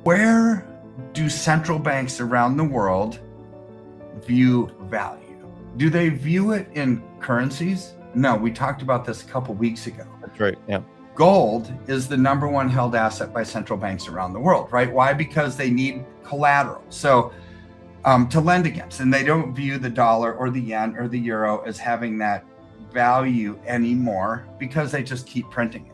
Where do central banks around the world view value? Do they view it in currencies? No, we talked about this a couple weeks ago. That's right. Yeah. Gold is the number one held asset by central banks around the world, right? Why? Because they need collateral. So to lend against, and they don't view the dollar or the yen or the euro as having that value anymore because they just keep printing it.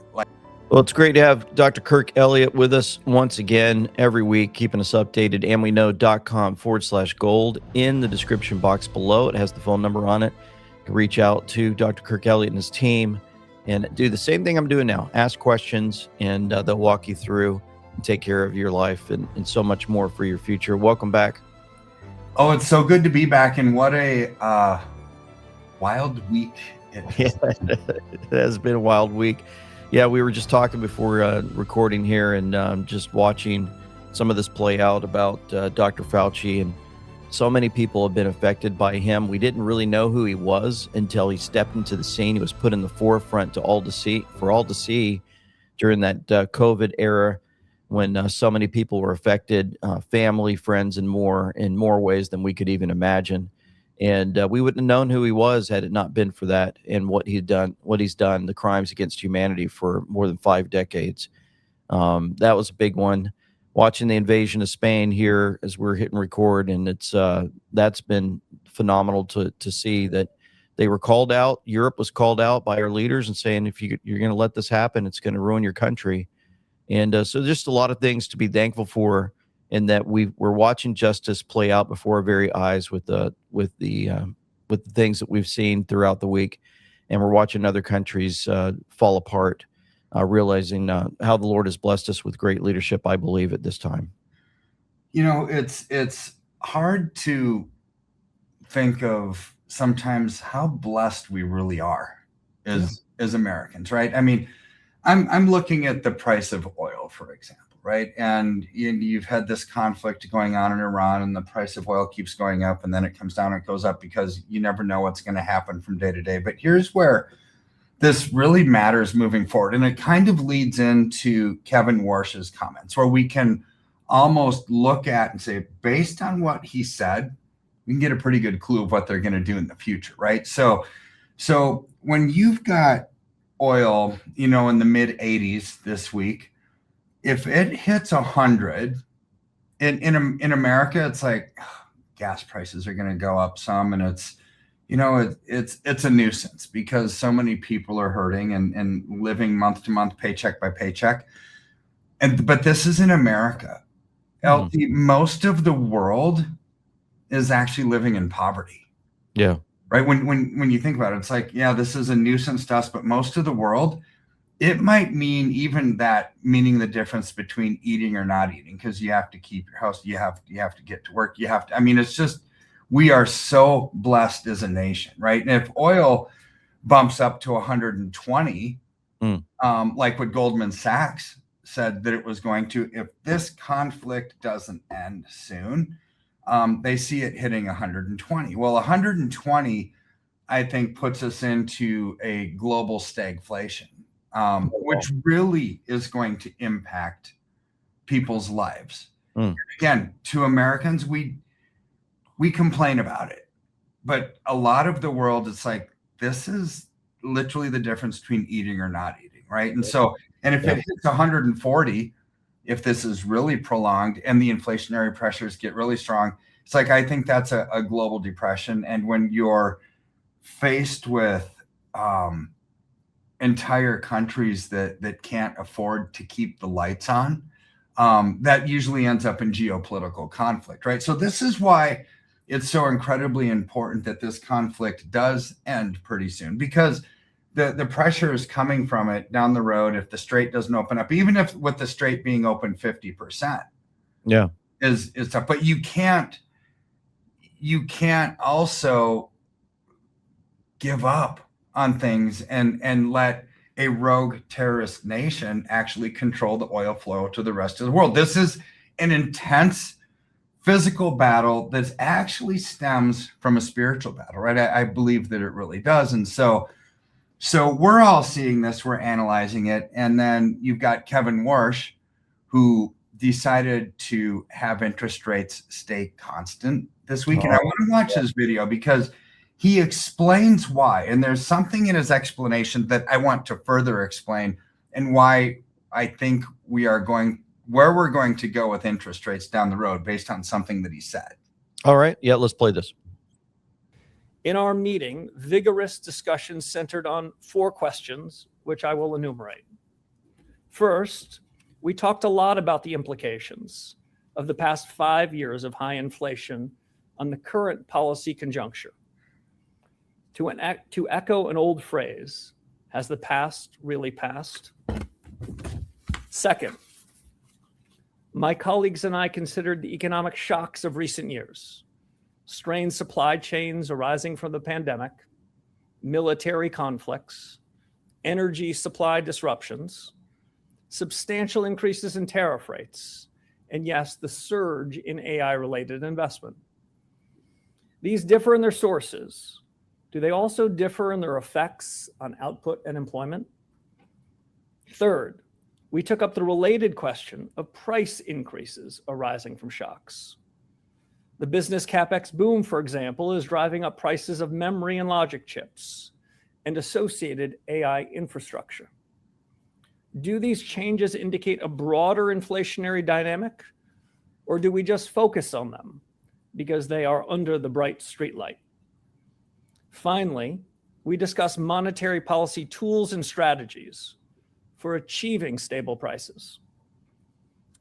Well, it's great to have Dr. Kirk Elliott with us once again every week, keeping us updated. amweknow.com/gold. In the description box below, it has the phone number on it. You can reach out to Dr. Kirk Elliott and his team and do the same thing I'm doing now. Ask questions, and they'll walk you through and take care of your life and so much more for your future. Welcome back. Oh, it's so good to be back, and what a wild week it has. Yeah, it has been a wild week. Yeah, we were just talking before recording here and just watching some of this play out about Dr. Fauci, and so many people have been affected by him. We didn't really know who he was until he stepped into the scene. He was put in the forefront for all to see during that COVID era when so many people were affected, family, friends, and more in more ways than we could even imagine. And we wouldn't have known who he was had it not been for that and what he's done, the crimes against humanity for more than 5 decades. That was a big one. Watching the invasion of Spain here as we're hitting record, and it's that's been phenomenal to see that they were called out. Europe was called out by our leaders and saying, if you're going to let this happen, it's going to ruin your country. And so just a lot of things to be thankful for, and that we're watching justice play out before our very eyes with the things that we've seen throughout the week, and we're watching other countries fall apart, realizing how the Lord has blessed us with great leadership, I believe, at this time. You know, it's hard to think of sometimes how blessed we really are as Americans, right? I mean, I'm looking at the price of oil, for example. Right. And you've had this conflict going on in Iran, and the price of oil keeps going up, and then it comes down and it goes up because you never know what's going to happen from day to day. But here's where this really matters moving forward. And it kind of leads into Kevin Warsh's comments, where we can almost look at and say, based on what he said, we can get a pretty good clue of what they're going to do in the future. Right. So when you've got oil, in the mid 80s this week, if it hits 100 in America, it's like gas prices are going to go up some, and it's a nuisance because so many people are hurting and living month to month, paycheck by paycheck. But this is in America. LT, most of the world is actually living in poverty. Yeah. Right. When you think about it, it's like, yeah, this is a nuisance to us, but most of the world, it might mean even that, meaning the difference between eating or not eating, because you have to keep your house, you have to get to work, it's just, we are so blessed as a nation, right? And if oil bumps up to 120, like what Goldman Sachs said that it was going to, if this conflict doesn't end soon, they see it hitting 120. Well, 120, I think, puts us into a global stagflation. Which really is going to impact people's lives. Again, to Americans, we complain about it, but a lot of the world, it's like, this is literally the difference between eating or not eating, right? And so, and if it hits 140, if this is really prolonged and the inflationary pressures get really strong, it's like, I think that's a global depression. And when you're faced with entire countries that can't afford to keep the lights on, that usually ends up in geopolitical conflict, right? So this is why it's so incredibly important that this conflict does end pretty soon, because the pressure is coming from it down the road. If the strait doesn't open up, even if with the strait being open 50%, is tough. But you can't also give up on things and let a rogue terrorist nation actually control the oil flow to the rest of the world. This is an intense physical battle that actually stems from a spiritual battle, right? I believe that it really does. And so we're all seeing this, we're analyzing it. And then you've got Kevin Warsh, who decided to have interest rates stay constant this week. And I want to watch his video because he explains why. And there's something in his explanation that I want to further explain and why I think where we're going to go with interest rates down the road based on something that he said. All right. Yeah, let's play this. In our meeting, vigorous discussion centered on 4 questions, which I will enumerate. First, we talked a lot about the implications of the past 5 years of high inflation on the current policy conjuncture. To echo an old phrase, has the past really passed? Second, my colleagues and I considered the economic shocks of recent years, strained supply chains arising from the pandemic, military conflicts, energy supply disruptions, substantial increases in tariff rates, and yes, the surge in AI-related investment. These differ in their sources. Do they also differ in their effects on output and employment? Third, we took up the related question of price increases arising from shocks. The business CapEx boom, for example, is driving up prices of memory and logic chips and associated AI infrastructure. Do these changes indicate a broader inflationary dynamic, or do we just focus on them because they are under the bright streetlight? Finally, we discuss monetary policy tools and strategies for achieving stable prices.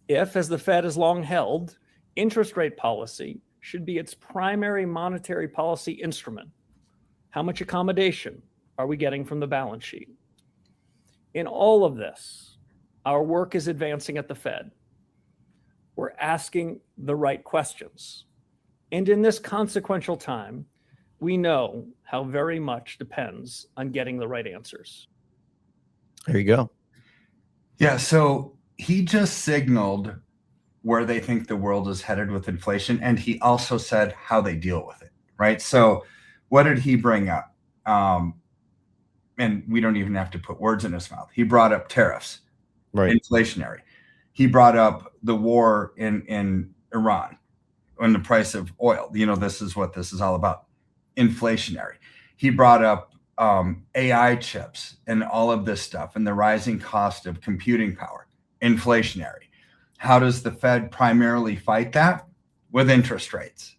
If, as the Fed has long held, interest rate policy should be its primary monetary policy instrument, how much accommodation are we getting from the balance sheet? In all of this, our work is advancing at the Fed. We're asking the right questions. And in this consequential time, we know how very much depends on getting the right answers. There you go. Yeah, so he just signaled where they think the world is headed with inflation, and he also said how they deal with it, right? So what did he bring up? And we don't even have to put words in his mouth. He brought up tariffs, Right. inflationary. He brought up the war in Iran and the price of oil. This is what this is all about, inflationary. He brought up AI chips and all of this stuff and the rising cost of computing power, inflationary. How does the Fed primarily fight that? With interest rates,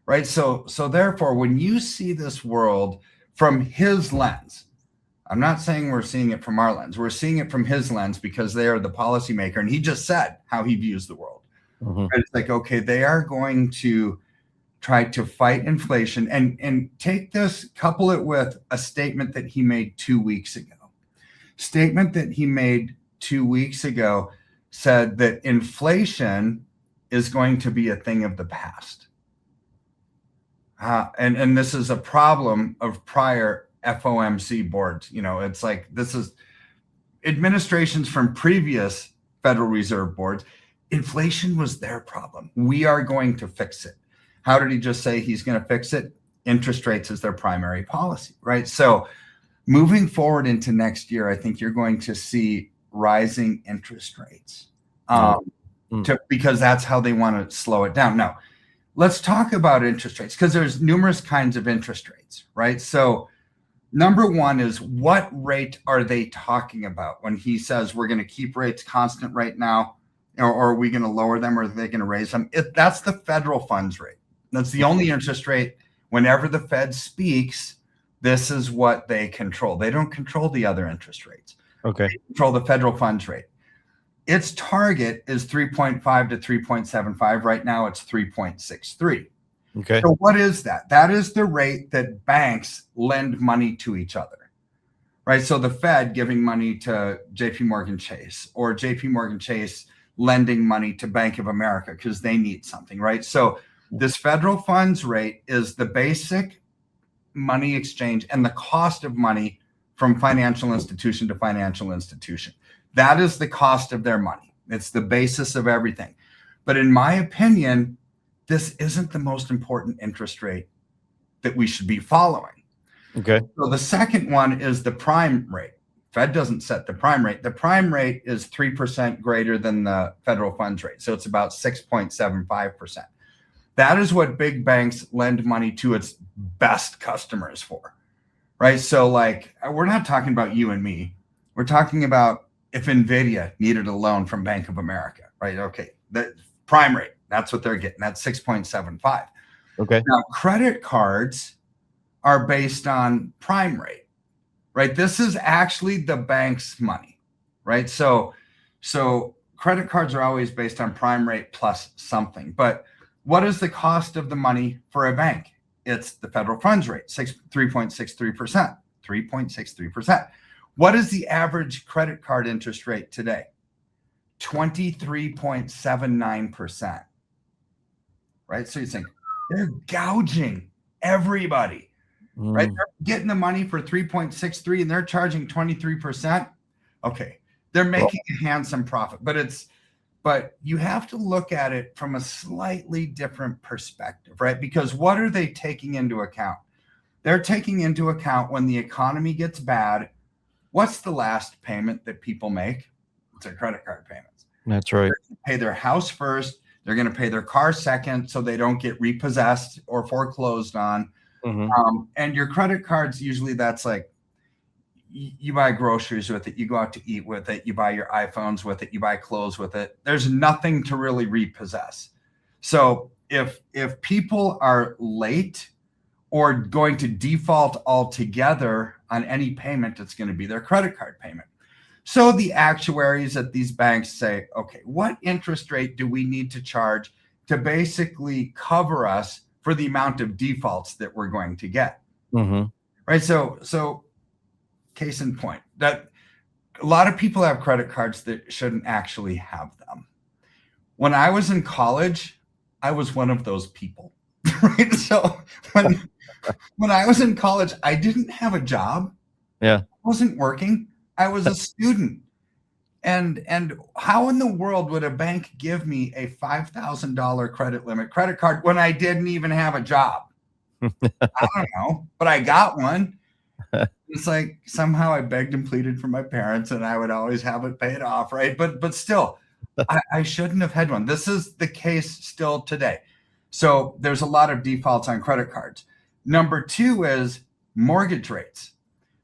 right? So therefore, when you see this world from his lens, I'm not saying we're seeing it from our lens. We're seeing it from his lens because they are the policymaker, and he just said how he views the world. Mm-hmm. Right? It's like, okay, they are going to try to fight inflation and take this, couple it with a statement that he made 2 weeks ago. Statement that he made 2 weeks ago said that inflation is going to be a thing of the past. And this is a problem of prior FOMC boards. It's like, this is administrations from previous Federal Reserve boards. Inflation was their problem. We are going to fix it. How did he just say he's going to fix it? Interest rates is their primary policy, right? So moving forward into next year, I think you're going to see rising interest rates because that's how they want to slow it down. Now, let's talk about interest rates because there's numerous kinds of interest rates, right? So number one is, what rate are they talking about when he says we're going to keep rates constant right now, or are we going to lower them, or are they going to raise them? That's the federal funds rate. That's the only interest rate. Whenever the Fed speaks, this is what they control. They don't control the other interest rates. Okay. They control the federal funds rate. Its target is 3.5 to 3.75. Right now, it's 3.63. Okay. So what is that? That is the rate that banks lend money to each other, right? So the Fed giving money to JP Morgan Chase, or JP Morgan Chase lending money to Bank of America because they need something, right? So this federal funds rate is the basic money exchange and the cost of money from financial institution to financial institution. That is the cost of their money. It's the basis of everything. But in my opinion, this isn't the most important interest rate that we should be following. Okay. So the second one is the prime rate, Fed doesn't set the prime rate. The prime rate is 3% greater than the federal funds rate. So it's about 6.75%. That is what big banks lend money to its best customers for, right? So like, we're not talking about you and me. We're talking about if NVIDIA needed a loan from Bank of America, right? Okay, the prime rate, that's what they're getting. That's 6.75. Okay. Now, credit cards are based on prime rate, right? This is actually the bank's money, right? So credit cards are always based on prime rate plus something. But what is the cost of the money for a bank? It's the federal funds rate, 3.63%, 3.63%. What is the average credit card interest rate today? 23.79%, right? So you think they're gouging everybody, right? They're getting the money for 3.63 and they're charging 23%. Okay, they're making a handsome profit, but you have to look at it from a slightly different perspective, right? Because what are they taking into account? They're taking into account when the economy gets bad, what's the last payment that people make? It's their credit card payments. That's right. They're pay their house first. They're going to pay their car second so they don't get repossessed or foreclosed on. And your credit cards, usually that's like, you buy groceries with it, you go out to eat with it, you buy your iPhones with it, you buy clothes with it. There's nothing to really repossess. So if people are late or going to default altogether on any payment, it's going to be their credit card payment. So the actuaries at these banks say, okay, what interest rate do we need to charge to basically cover us for the amount of defaults that we're going to get? Right. So case in point, that a lot of people have credit cards that shouldn't actually have them. When I was in college, I was one of those people. Right. So when I was in college, I didn't have a job. Yeah. I wasn't working. I was a student. And how in the world would a bank give me a $5,000 credit limit credit card when I didn't even have a job? I don't know, but I got one. It's like somehow I begged and pleaded for my parents and I would always have it paid off, right? But still, I shouldn't have had one. This is the case still today. So there's a lot of defaults on credit cards. Number two is mortgage rates.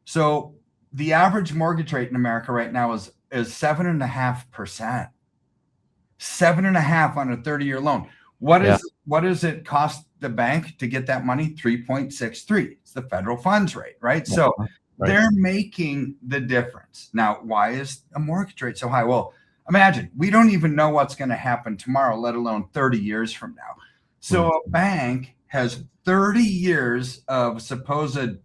So the average mortgage rate in America right now is 7.5%. 7.5% on a 30-year loan. What does it cost the bank to get that money? 3.63. It's the federal funds rate, right? So they're making the difference. Now, why is a mortgage rate so high? Well, imagine we don't even know what's going to happen tomorrow, let alone 30 years from now. So a bank has 30 years of supposed,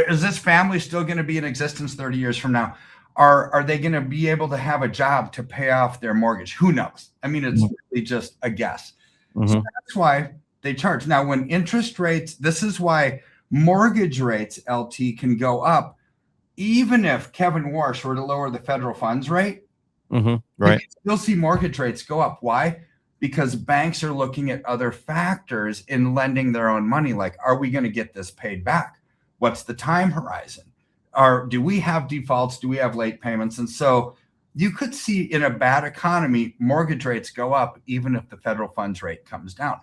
is this family still going to be in existence 30 years from now? Are they going to be able to have a job to pay off their mortgage? Who knows? I mean, it's really just a guess. So that's why they charge. Now, when interest rates, this is why mortgage rates, LT, can go up. Even if Kevin Warsh were to lower the federal funds rate, right, you'll see mortgage rates go up. Why? Because banks are looking at other factors in lending their own money. Like, are we going to get this paid back? What's the time horizon? Do we have defaults? Do we have late payments? And so you could see in a bad economy, mortgage rates go up, even if the federal funds rate comes down.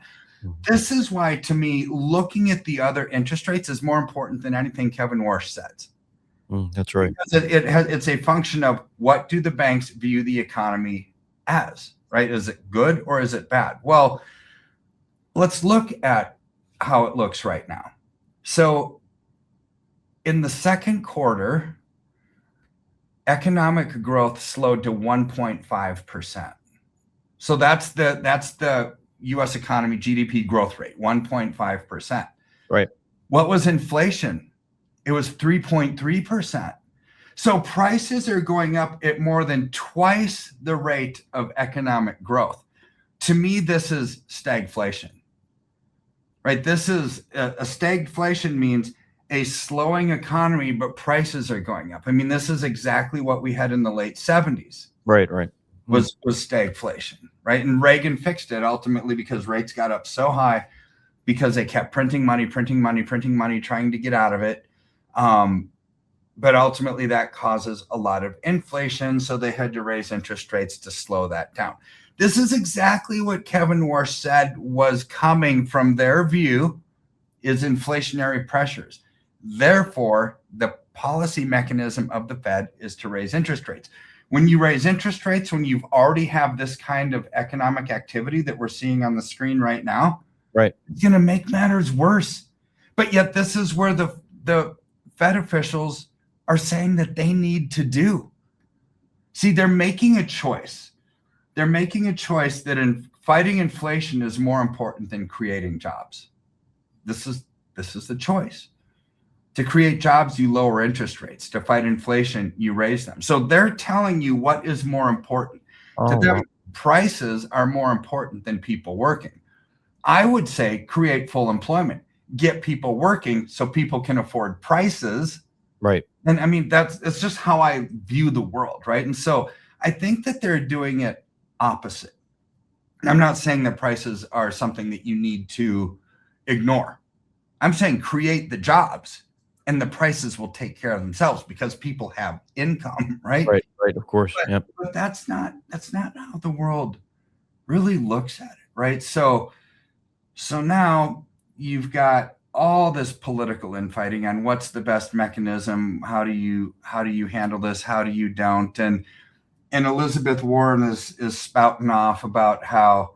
This is why, to me, looking at the other interest rates is more important than anything Kevin Warsh says. That's right. Because it's a function of what do the banks view the economy as, right? Is it good or is it bad? Well, let's look at how it looks right now. So in the second quarter, economic growth slowed to 1.5%. So that's the U.S. economy GDP growth rate, 1.5%. Right. What was inflation? It was 3.3%. So prices are going up at more than twice the rate of economic growth. To me, this is stagflation, right? This is a stagflation means a slowing economy, but prices are going up. I mean, this is exactly what we had in the late 70s. Right. Was stagflation, right? And Reagan fixed it ultimately because rates got up so high because they kept printing money, trying to get out of it. but ultimately that causes a lot of inflation. So they had to raise interest rates to slow that down. This is exactly what Kevin Warsh said was coming from their view, is inflationary pressures. Therefore, the policy mechanism of the Fed is to raise interest rates. When you raise interest rates, when you already have this kind of economic activity that we're seeing on the screen right now, Right. it's going to make matters worse. But yet this is where the Fed officials are saying that they need to do. See, they're making a choice. They're making a choice that in fighting inflation is more important than creating jobs. This is the choice. To create jobs, you lower interest rates. To fight inflation, you raise them. So they're telling you what is more important. To them, prices are more important than people working. I would say create full employment, get people working so people can afford prices. Right. And I mean, it's just how I view the world, right? And so I think that they're doing it opposite. I'm not saying that prices are something that you need to ignore. I'm saying create the jobs and the prices will take care of themselves because people have income, right? Right, of course. But, but that's not how the world really looks at it, right? So now you've got all this political infighting on what's the best mechanism, how do you handle this, how do you don't, and Elizabeth Warren is spouting off about how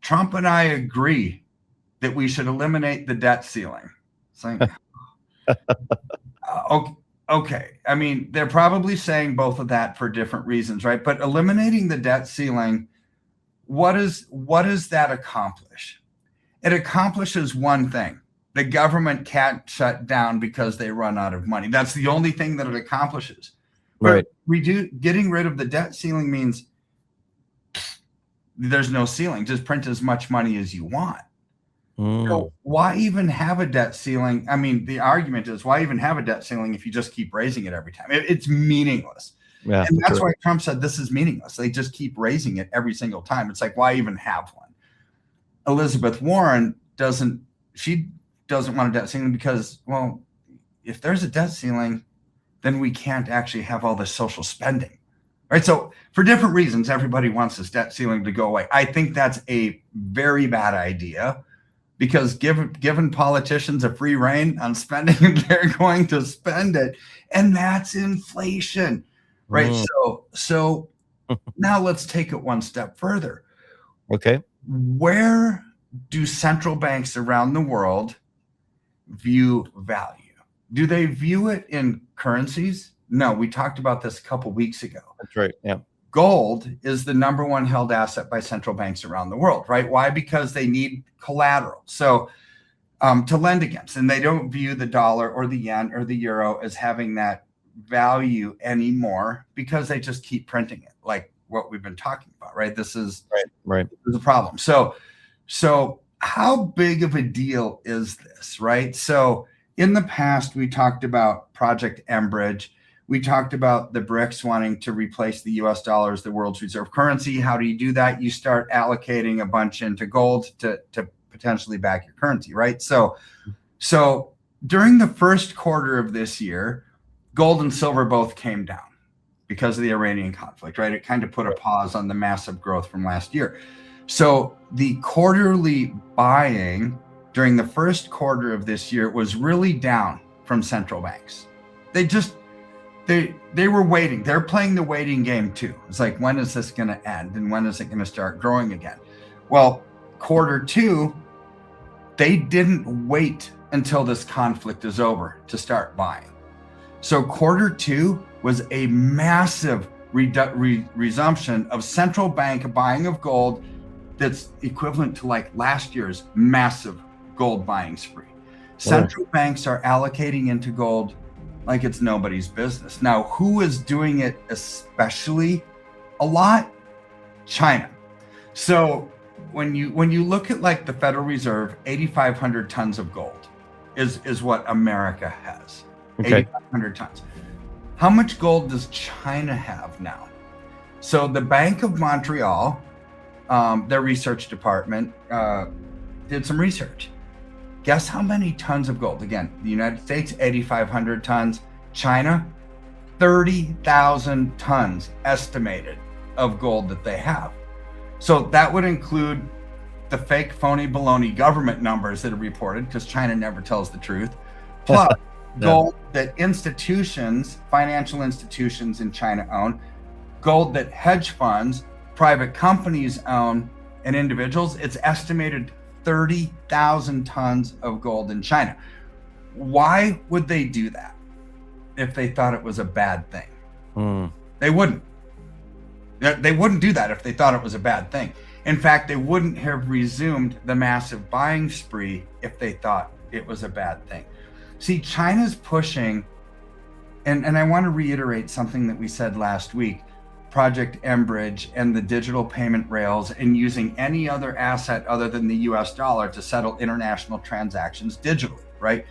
Trump and I agree that we should eliminate the debt ceiling. It's like, okay. I mean, they're probably saying both of that for different reasons, right? But eliminating the debt ceiling, what does that accomplish? It accomplishes one thing. The government can't shut down because they run out of money. That's the only thing that it accomplishes. Right. Getting rid of the debt ceiling means there's no ceiling. Just print as much money as you want. So why even have a debt ceiling? I mean, the argument is why even have a debt ceiling if you just keep raising it every time? It's meaningless. Yeah, and that's why Trump said this is meaningless. They just keep raising it every single time. It's like, why even have one? Elizabeth Warren doesn't want a debt ceiling because, well, if there's a debt ceiling, then we can't actually have all this social spending, right? So for different reasons, everybody wants this debt ceiling to go away. I think that's a very bad idea because given politicians a free rein on spending, they're going to spend it, and that's inflation, right? So now let's take it one step further. Okay. Where do central banks around the world view value? Do they view it in currencies? No, we talked about this a couple weeks ago. That's right. Yeah. Gold is the number one held asset by central banks around the world, right? Why? Because they need collateral. So to lend against, and they don't view the dollar or the yen or the euro as having that value anymore because they just keep printing it, like what we've been talking about, right? This is right. This is a problem. So how big of a deal is this, right? So in the past, we talked about Project Enbridge. We talked about the BRICS wanting to replace the US dollar as the world's reserve currency. How do you do that? You start allocating a bunch into gold to potentially back your currency, right? So during the first quarter of this year, gold and silver both came down because of the Iranian conflict, right? It kind of put a pause on the massive growth from last year. So the quarterly buying during the first quarter of this year was really down from central banks. They were waiting. They're playing the waiting game too. It's like, when is this going to end? And when is it going to start growing again? Well, quarter two, they didn't wait until this conflict is over to start buying. So quarter two was a massive resumption of central bank buying of gold that's equivalent to like last year's massive gold buying spree. Central banks are allocating into gold like it's nobody's business. Now, who is doing it especially a lot? China. So when you look at like the Federal Reserve, 8,500 tons of gold is what America has. Okay. 8,500 tons. How much gold does China have now? So the Bank of Montreal, their research department, did some research. Guess how many tons of gold? Again, the United States, 8,500 tons. China, 30,000 tons estimated of gold that they have. So that would include the fake, phony, baloney government numbers that are reported, because China never tells the truth, plus gold that institutions, financial institutions in China own, gold that hedge funds, private companies own, and individuals. It's estimated 30,000 tons of gold in China. Why would they do that if they thought it was a bad thing? They wouldn't. They wouldn't do that if they thought it was a bad thing. In fact, they wouldn't have resumed the massive buying spree if they thought it was a bad thing. See, China's pushing, and I want to reiterate something that we said last week, Project Enbridge and the digital payment rails, and using any other asset other than the US dollar to settle international transactions digitally, right?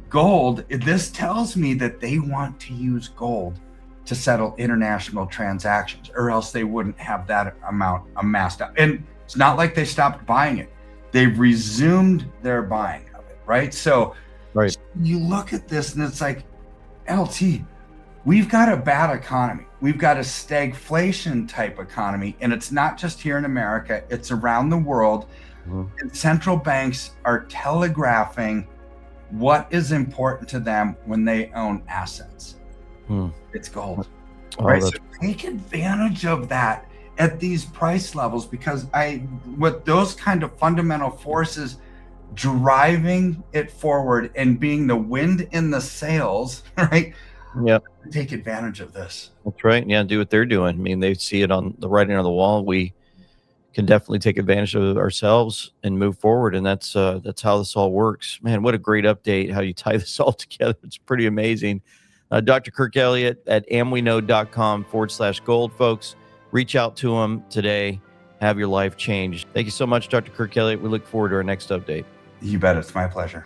Gold, this tells me that they want to use gold to settle international transactions, or else they wouldn't have that amount amassed up. And it's not like they stopped buying it. They've resumed their buying of it, right? So you look at this and it's like, LT, we've got a bad economy. We've got a stagflation type economy, and it's not just here in America, it's around the world. And central banks are telegraphing what is important to them when they own assets. It's gold. Right? So take advantage of that at these price levels, because with those kind of fundamental forces driving it forward and being the wind in the sails, right? Yeah. Take advantage of this. That's right. Yeah, do what they're doing. I mean, they see it on the writing on the wall. We can definitely take advantage of it ourselves and move forward. And that's how this all works. Man, what a great update, how you tie this all together. It's pretty amazing. Dr. Kirk Elliott at amweknow.com/gold, folks. Reach out to him today. Have your life changed. Thank you so much, Dr. Kirk Elliott. We look forward to our next update. You bet. It's my pleasure.